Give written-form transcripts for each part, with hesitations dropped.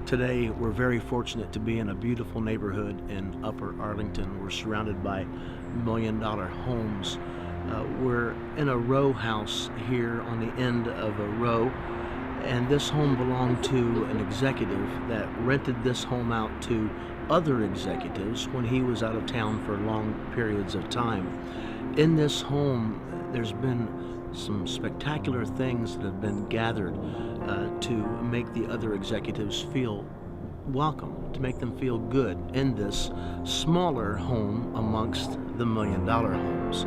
Today, we're very fortunate to be in a beautiful neighborhood in Upper Arlington. We're surrounded by million-dollar homes. We're in a row house here on the end of a row, and this home belonged to an executive that rented this home out to other executives when he was out of town for long periods of time. In this home, there's been some spectacular things that have been gathered to make the other executives feel welcome, to make them feel good in this smaller home amongst the million-dollar homes.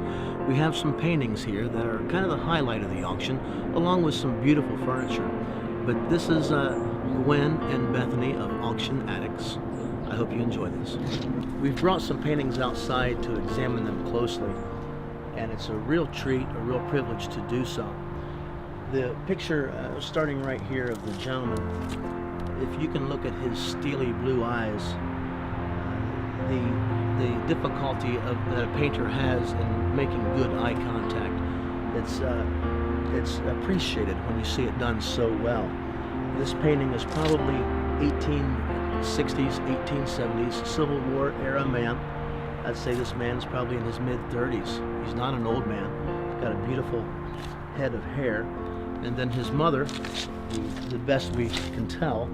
We have some paintings here that are kind of the highlight of the auction, along with some beautiful furniture. But this is Gwen and Bethany of Auction Addicts. I hope you enjoy this. We've brought some paintings outside to examine them closely, and it's a real treat, a real privilege to do so. The picture starting right here of the gentleman, if you can look at his steely blue eyes, the difficulty that a painter has in making good eye contact, it's appreciated when you see it done so well. This painting is probably 1860s, 1870s, Civil War era man. I'd say this man's probably in his mid-30s. He's not an old man. He's got a beautiful head of hair. And then his mother, the best we can tell,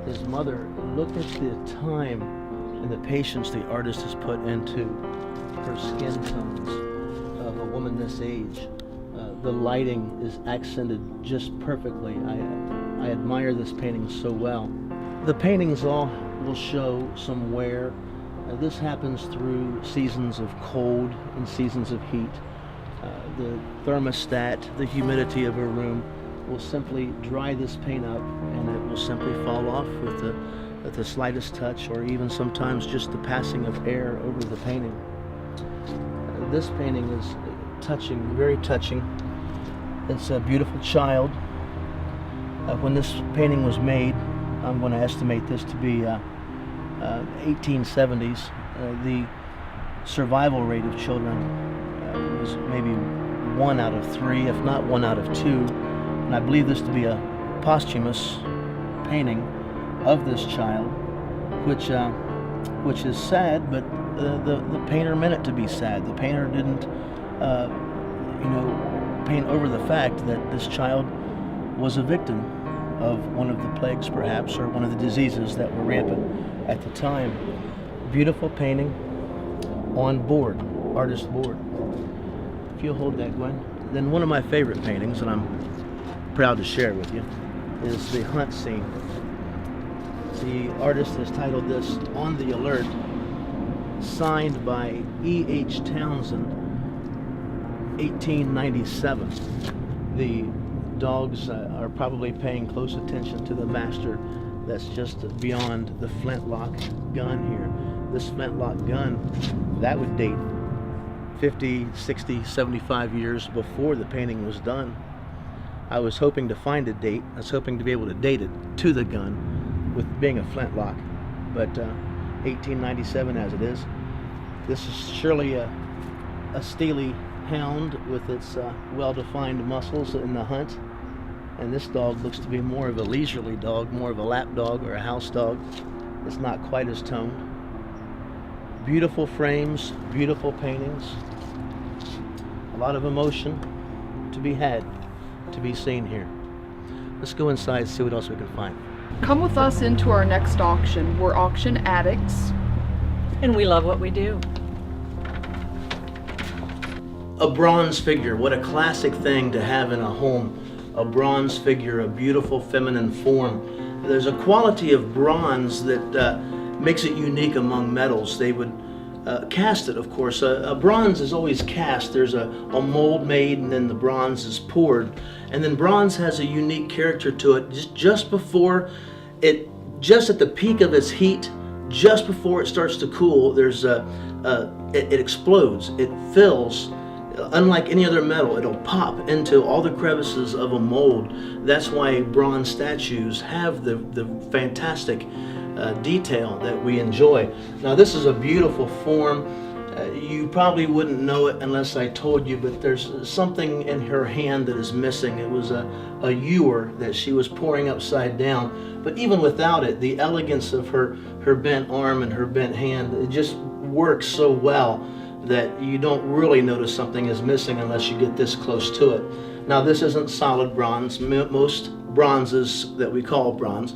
his mother, look at the time and the patience the artist has put into her skin tones of a woman this age. The lighting is accented just perfectly. I admire this painting so well. The paintings all will show some wear. This happens through seasons of cold and seasons of heat. The thermostat, the humidity of a room will simply dry this paint up, and it will simply fall off with the slightest touch, or even sometimes just the passing of air over the painting. This painting is touching, very touching. It's a beautiful child. When this painting was made, I'm going to estimate this to be 1870s. The survival rate of children was maybe 1 out of 3, if not 1 out of 2. And I believe this to be a posthumous painting of this child, which is sad, but the painter meant it to be sad. The painter didn't, paint over the fact that this child was a victim of one of the plagues, perhaps, or one of the diseases that were rampant at the time. Beautiful painting on board, artist board. If you'll hold that, Gwen. Then one of my favorite paintings, and I'm proud to share with you, is the hunt scene. The artist has titled this "On the Alert," signed by E.H. Townsend, 1897. The dogs are probably paying close attention to the master that's just beyond the flintlock gun here. This flintlock gun, that would date 50, 60, 75 years before the painting was done. I was hoping to find a date. I was hoping to be able to date it to the gun with being a flintlock, but 1897 as it is. This is surely a steely hound with its well-defined muscles in the hunt, and this dog looks to be more of a leisurely dog, more of a lap dog or a house dog. It's not quite as toned. Beautiful frames, beautiful paintings, a lot of emotion to be had, to be seen here. Let's go inside and see what else we can find. Come with us into our next auction. We're Auction Addicts, and we love what we do. A bronze figure, what a classic thing to have in a home. A bronze figure, a beautiful feminine form. There's a quality of bronze that makes it unique among metals. They would cast it, of course. A bronze is always cast. There's a mold made, and then the bronze is poured. And then bronze has a unique character to it. Just before it, just at the peak of its heat, just before it starts to cool, there's it explodes. It fills. Unlike any other metal, it'll pop into all the crevices of a mold. That's why bronze statues have the fantastic detail that we enjoy. Now, this is a beautiful form. You probably wouldn't know it unless I told you, but there's something in her hand that is missing. It was a ewer that she was pouring upside down. But even without it, the elegance of her bent arm and her bent hand, it just works so well that you don't really notice something is missing unless you get this close to it. Now, this isn't solid bronze. Most bronzes that we call bronze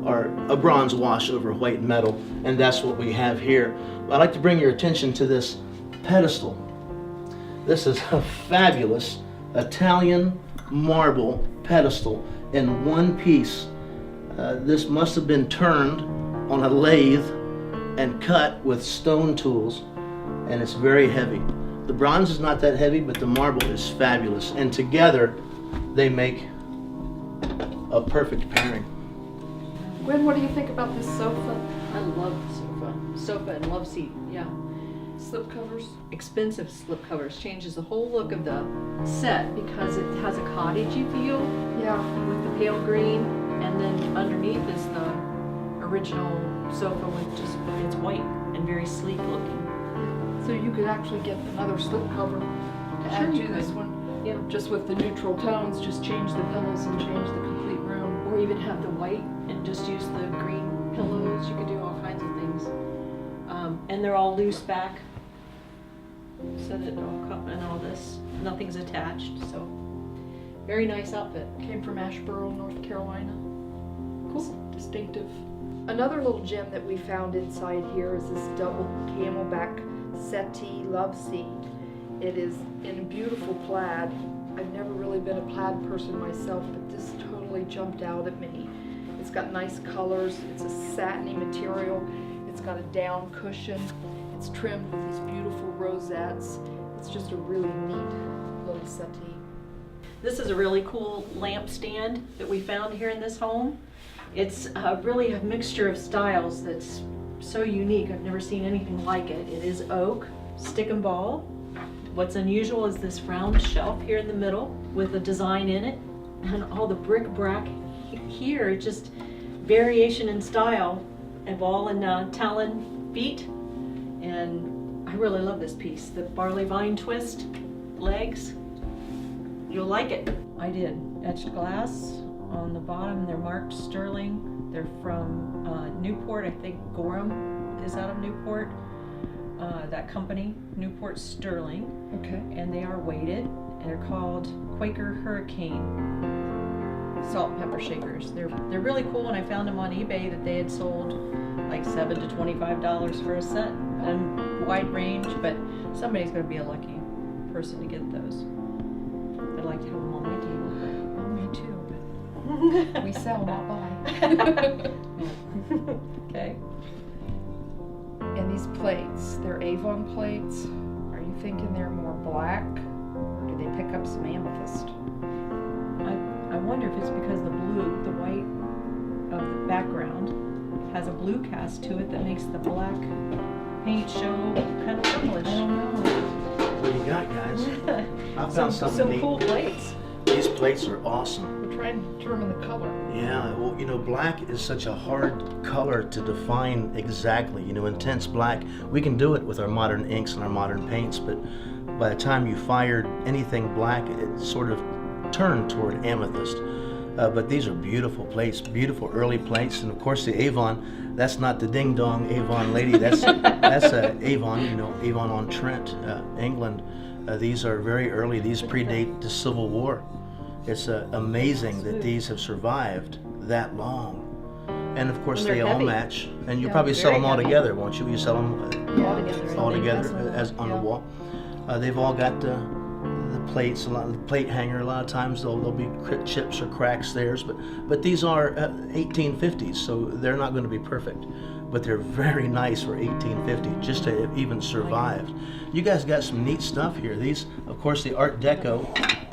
are a bronze wash over white metal, and that's what we have here. I'd like to bring your attention to this pedestal. This is a fabulous Italian marble pedestal in one piece. This must have been turned on a lathe and cut with stone tools, and it's very heavy. The bronze is not that heavy, but the marble is fabulous, and together they make a perfect pairing. Gwen, what do you think about this sofa? I love the sofa. Sofa and love seat, yeah. Slip covers? Expensive slip covers. Changes the whole look of the set because it has a cottagey feel Yeah. with the pale green, and then underneath is the original sofa with just, it's white and very sleek looking. So you could actually get another slip cover to add you to this could. one. Yeah. Just with the neutral tones, just change the pillows and change the complete room. Or even have the white and just use the green pillows. You could do all kinds of things. And they're all loose back, so that and all this, nothing's attached. So very nice outfit. Came from Asheboro, North Carolina. Cool. Distinctive. Another little gem that we found inside here is this double camelback settee love seat. It is in beautiful plaid. I've never really been a plaid person myself, but this totally jumped out at me. It's got nice colors. It's a satiny material. It's got a down cushion. It's trimmed with these beautiful rosettes. It's just a really neat little settee. This is a really cool lamp stand that we found here in this home. It's really a mixture of styles that's so unique. I've never seen anything like it. It is oak, stick and ball. What's unusual is this round shelf here in the middle with a design in it, and all the bric-a-brac here, just variation in style, of all in talon feet. And I really love this piece. The barley vine twist legs. You'll like it. I did. Etched glass on the bottom. They're marked sterling. They're from Newport. I think Gorham is out of Newport. That company, Newport Sterling. Okay. And they are weighted. And they're called Quaker Hurricane salt and pepper shakers. They're really cool. And I found them on eBay that they had sold like $7 to $25 for a set. And wide range, but somebody's going to be a lucky person to get those. I'd like to have them on my table. Oh, me too. We sell, not buy. Okay. And these plates, they're Avon plates. Are you thinking they're more black, or do they pick up some amethyst? I wonder if it's because the white of the background has a blue cast to it that makes the black paint show kind of purplish. I don't know. What do you got, guys? I found something some neat. cool plates. These plates are awesome. We're trying to determine the color. Yeah, well, you know, black is such a hard color to define exactly. You know, intense black, we can do it with our modern inks and our modern paints, but by the time you fired anything black, it sort of turned toward amethyst. But these are beautiful plates, beautiful early plates, and of course the Avon. That's not the ding dong Avon lady. That's Avon. You know, Avon-on-Trent, England. These are very early. These predate the Civil War. It's amazing that these have survived that long. And of course And they're they all heavy. match. And you Yeah, probably sell very them all heavy. together, won't you? You sell them all They together fasten as on the yeah. wall. They've all got the plates, the plate hanger. A lot of times there'll be chips or cracks there, but these are 1850s, so they're not going to be perfect. But they're very nice for 1850, just to have even survived. You guys got some neat stuff here. These, of course, the Art Deco.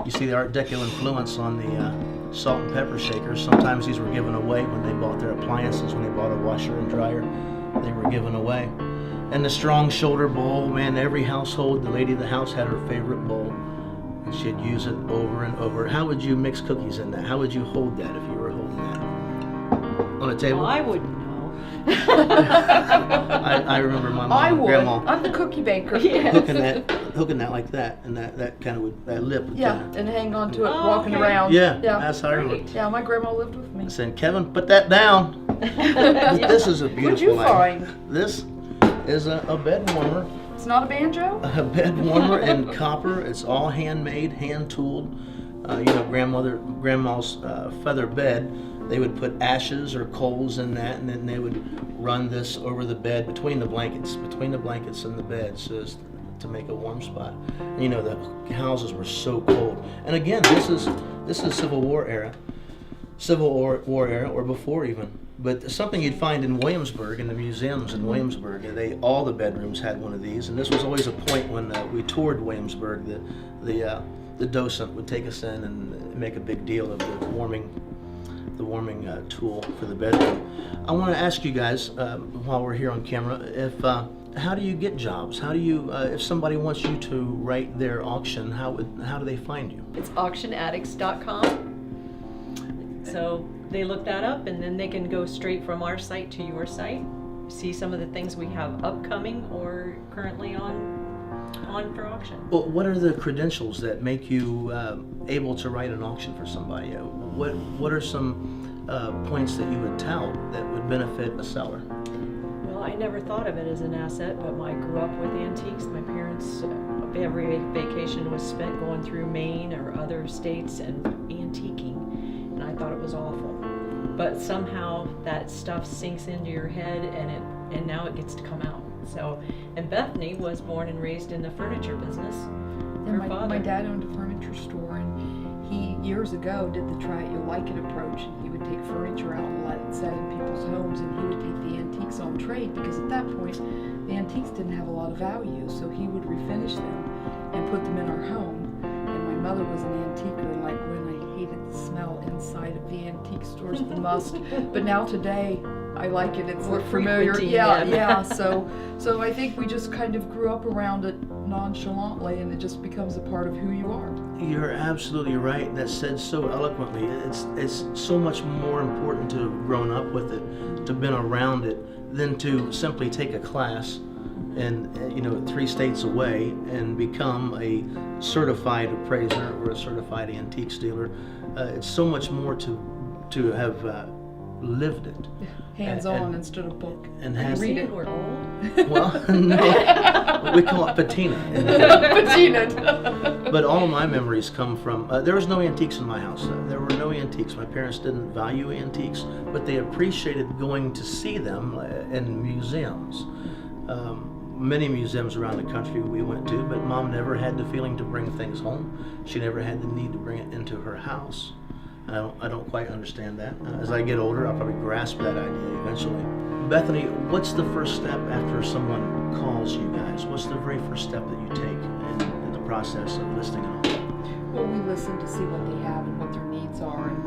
You see the Art Deco influence on the salt and pepper shakers. Sometimes these were given away when they bought their appliances, when they bought a washer and dryer. They were given away. And the strong shoulder bowl, man, every household, the lady of the house had her favorite bowl. And she'd use it over and over. How would you mix cookies in that? How would you hold that if you were holding that? On a table? Well, I wouldn't know. I remember my mom I and would. grandma I'm the cookie baker. Yes. hooking that like that, and that kind of that lip. Would Yeah, kinda, and hang on to it, Oh, walking okay. around. yeah, Yeah. that's how I remember. Great. Yeah, my grandma lived with me. Saying, Kevin, put that down. This is a beautiful What'd you item. find? This is a bed warmer. It's not a banjo? A bed warmer in copper. It's all handmade, hand tooled. Grandma's feather bed. They would put ashes or coals in that, and then they would run this over the bed between the blankets and the bed, so as to make a warm spot. And, the houses were so cold. And again, this is Civil War era, or before even. But something you'd find in Williamsburg, in the museums in Williamsburg, all the bedrooms had one of these. And this was always a point when we toured Williamsburg. The docent would take us in and make a big deal of the warming tool for the bedroom. I want to ask you guys while we're here on camera, how do you get jobs? How do you, if somebody wants you to write their auction, how do they find you? It's auctionaddicts.com. So they look that up, and then they can go straight from our site to your site, see some of the things we have upcoming or currently on for auction. Well, what are the credentials that make you able to write an auction for somebody? What are some points that you would tout that would benefit a seller? Well, I never thought of it as an asset, but I grew up with antiques. My parents, every vacation was spent going through Maine or other states and antiquing, and I thought it was awful. But somehow that stuff sinks into your head, and now it gets to come out. So, and Bethany was born and raised in the furniture business. Yeah, Her father. my dad owned a furniture store, and he years ago did the try it, you'll like it approach, and he would take furniture out and let it set in people's homes, and he would take the antiques on trade, because at that point the antiques didn't have a lot of value, so he would refinish them and put them in our home. And my mother was an antiquer, and like when I hated the smell inside of the antique stores, the must, but now today I like it. It's We're familiar. frequenting Yeah, them. yeah. So I think we just kind of grew up around it nonchalantly, and it just becomes a part of who you are. You're absolutely right. That's said so eloquently. It's so much more important to have grown up with it, to have been around it, than to simply take a class and 3 states away and become a certified appraiser or a certified antique dealer. It's so much more to have lived it. Hands-on And- instead of book. and Are you has read saying it. we're old? well, no, we call it patina. Patina. But all of my memories come from, there was no antiques in my house. There were no antiques. My parents didn't value antiques, but they appreciated going to see them in museums. Many museums around the country we went to, but Mom never had the feeling to bring things home. She never had the need to bring it into her house. I don't quite understand that. As I get older, I'll probably grasp that idea eventually. Bethany, what's the first step after someone calls you guys? What's the very first step that you take in the process of listing a home? Well, we listen to see what they have and what their needs are and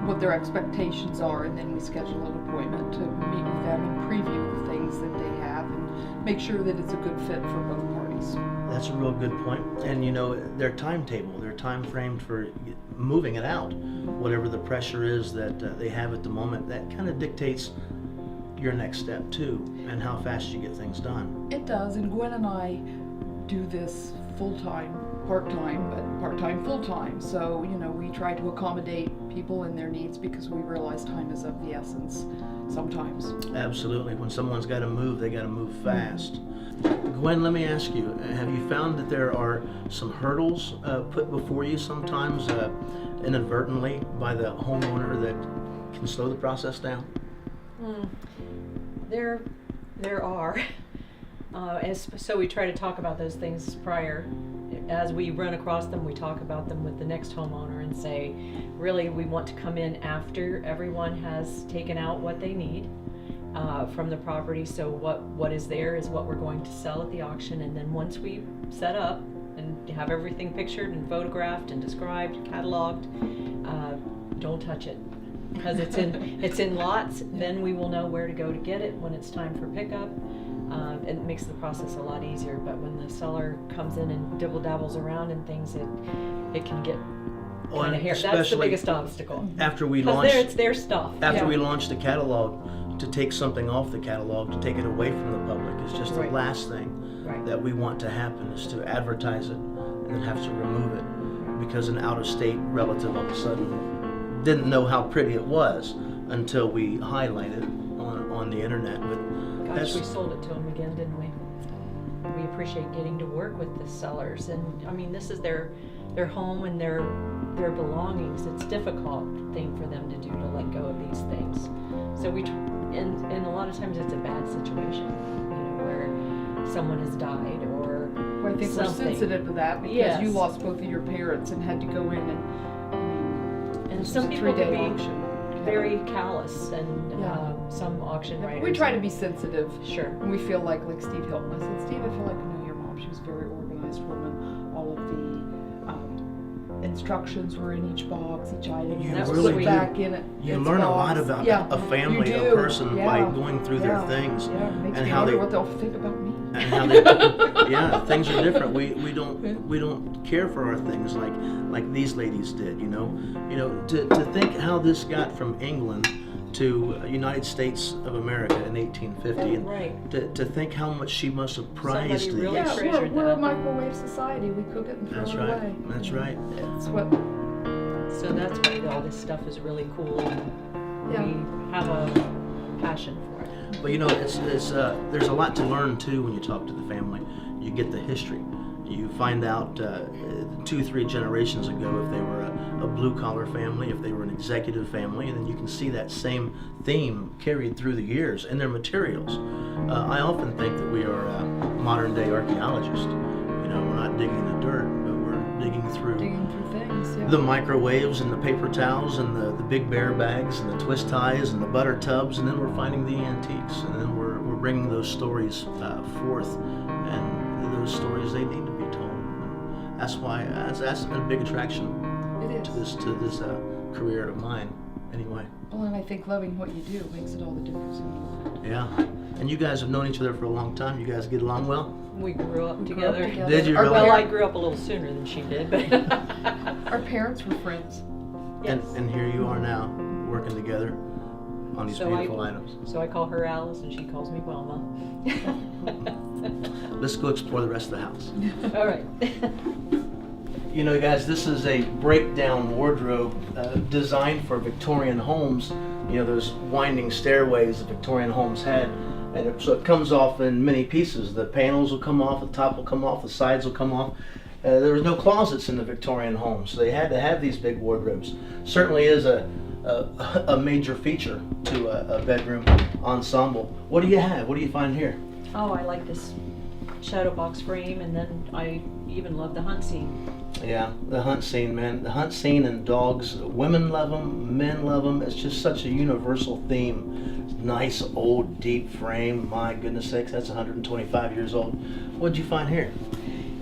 what their expectations are, and then we schedule an appointment to meet with them and preview the things that they have and make sure that it's a good fit for both parties. That's a real good point. And their timetable, their time frame for moving it out, whatever the pressure is that they have at the moment, that kind of dictates your next step too, and how fast you get things done. It does, and Gwen and I do this full-time, part-time, but part-time, full-time. So, we try to accommodate people and their needs because we realize time is of the essence sometimes. Absolutely. When someone's got to move, they got to move fast. Gwen, let me ask you, have you found that there are some hurdles put before you sometimes inadvertently by the homeowner that can slow the process down? There are. So we try to talk about those things prior. As we run across them, we talk about them with the next homeowner and say, really, we want to come in after everyone has taken out what they need from the property. So what is there is what we're going to sell at the auction. And then once we set up and have everything pictured and photographed and described, cataloged, don't touch it. Because it's in lots, then we will know where to go to get it when it's time for pickup. It makes the process a lot easier, but when the seller comes in and dibble-dabbles around and things, it can get kind of hairy. That's the biggest obstacle. After we Because launched, it's their stuff. after we launched the catalog to take something off the catalog, to take it away from the public, is just the Right. last thing Right. that we want to happen, is to advertise it and then have to remove it because an out-of-state relative all of a sudden didn't know how pretty it was until we highlighted it on the internet. But Gosh, we sold it to them again, didn't we? We appreciate getting to work with the sellers, and I mean, this is their home and their belongings. It's a difficult thing for them to do, to let go of these things. So and a lot of times it's a bad situation, where someone has died or Well, I think we're something. sensitive to that because Yes. you lost both of your parents and had to go in And it some was a people can 3-day be auction. very callous, and Yeah. some auction writers. We try to be sensitive. Sure. And we feel like Steve Hilton. I said, Steve, I feel like I know your mom. She was a very organized woman. All of the instructions were in each box, each item. You was really put do. back in it. you its learn a lot box. about Yeah, a family, you a do. person, Yeah. by going through their Yeah. things Yeah, it makes and me how wonder they what they'll think about me. and how they yeah, things are different. We don't care for our things like these ladies did. To think how this got from England to United States of America in 1850, and Right. to think how much she must have prized Somebody really these. Yeah, treasured we're a that. microwave society. We cook it and throw That's it right. away. That's right. It's what. So that's why all this stuff is really cool, and Yeah. we have a passion for it. But it's there's a lot to learn too when you talk to the family. You get the history. You find out 2-3 generations ago if they were a blue-collar family, if they were an executive family, and then you can see that same theme carried through the years in their materials. I often think that we are modern-day archaeologists. We're not digging in the dirt, but we're digging through Things, yeah. the microwaves and the paper towels and the big bear bags and the twist ties and the butter tubs, and then we're finding the antiques, and then we're bringing those stories forth, and those stories, they need to be told. And that's why that's a big attraction It is. to this career of mine. Anyway, Well, and I think loving what you do makes it all the difference in the world. yeah. And you guys have known each other for a long time. You guys get along well? We grew up We grew together. up together. Did you Our really? Well, I parents- grew up a little sooner than she did, but Our parents were friends. yes. And here you are now, working together on these So beautiful items. So I call her Alice, and she calls me Wilma. Let's go explore the rest of the house. All right. Guys, this is a breakdown wardrobe designed for Victorian homes. Those winding stairways that Victorian homes had. And so it comes off in many pieces. The panels will come off, the top will come off, the sides will come off. There was no closets in the Victorian homes, so they had to have these big wardrobes. Certainly is a major feature to a bedroom ensemble. What do you have? What do you find here? Oh, I like this shadow box frame, and then I even love the hunt scene. Yeah, the hunt scene, man. The hunt scene and dogs. Women love them, men love them. It's just such a universal theme. Nice old deep frame. My goodness sakes, that's 125 years old. What'd you find here?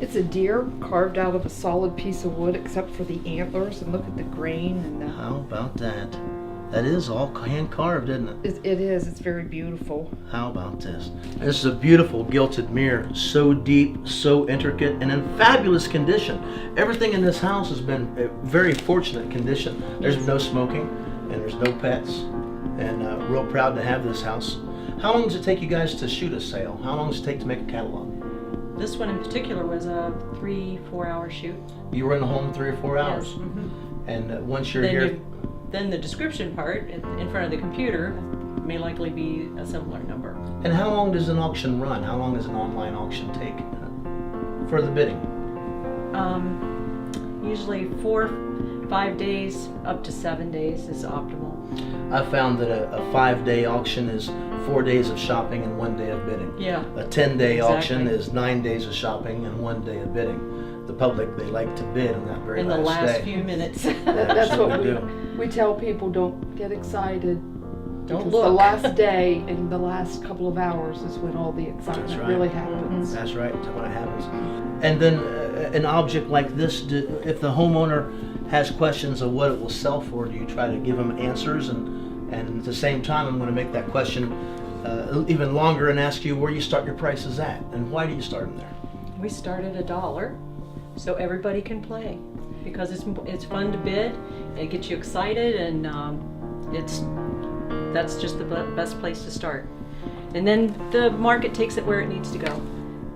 It's a deer carved out of a solid piece of wood except for the antlers, and look at the grain and the. How about that? That is all hand carved, isn't it? It is. It's very beautiful. How about this? This is a beautiful gilded mirror, so deep, so intricate, and in fabulous condition. Everything in this house has been a very fortunate condition. There's no smoking, and there's no pets, and real proud to have this house. How long does it take you guys to shoot a sale? How long does it take to make a catalog? This one in particular was a 3-4 hour shoot. You were in the home 3 or 4 hours, Yes. Mhm. and once you're Then here, then the description part in front of the computer may likely be a similar number. and how long does an auction run? How long does an online auction take for the bidding? Usually 4-5 days up to 7 days is optimal. I found that a 5-day auction is 4 days of shopping and 1 day of bidding. Yeah. A 10-day auction Exactly. is 9 days of shopping and 1 day of bidding. The public, they like to bid on that very In the last last day. few minutes. That's what Absolutely we tell people. Don't get excited. Don't Because look. the last day and the last couple of hours is when all the excitement That's right. really happens. That's right, that's when it happens. And then an object like this, if the homeowner has questions of what it will sell for, do you try to give them answers? And at the same time, I'm going to make that question even longer and ask you where you start your prices at, and why do you start them there? We start at $1 so everybody can play, because it's fun to bid, it gets you excited, and it's that's just the best place to start. And then the market takes it where it needs to go.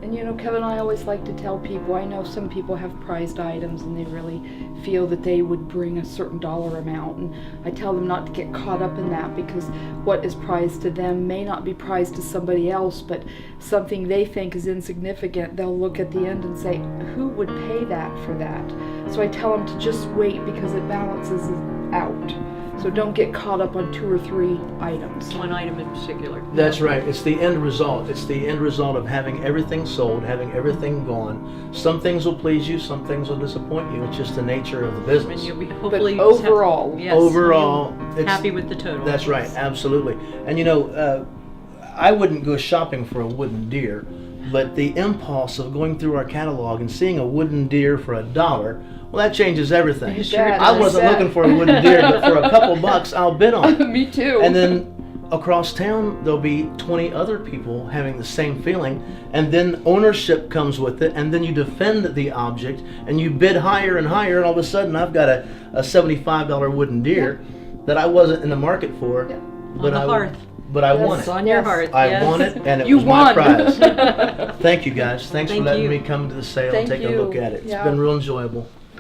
And you know, Kevin, I always like to tell people, I know some people have prized items and they really feel that they would bring a certain dollar amount, and I tell them not to get caught up in that, because what is prized to them may not be prized to somebody else, but something they think is insignificant, they'll look at the end and say, who would pay that for that? So I tell them to just wait, because it balances it out. So don't get caught up on 2 or 3 items. One item in particular. That's right. It's the end result. It's the end result of having everything sold, having everything gone. Some things will please you, some things will disappoint you. It's just the nature of the And business. you'll be But hopefully overall, yes, Overall, it's happy with the total. That's right, absolutely. And you know, I wouldn't go shopping for a wooden deer, but the impulse of going through our catalog and seeing a wooden deer for $1, well, that changes everything. It sure I does. wasn't looking for a wooden deer, but for a couple bucks, I'll bid on it. Me too. And then across town, there'll be 20 other people having the same feeling, and then ownership comes with it, and then you defend the object, and you bid higher and higher, and all of a sudden I've got a $75 wooden deer that I wasn't in the market for, Yeah. but On the hearth. But I Yes. won It's it. on your Yes. heart. I yes. won it, and it You was my won. prize. Thank you guys. Thanks Thank for letting you. me come to the sale Thank and take a you. look at it. It's Yeah. been real enjoyable.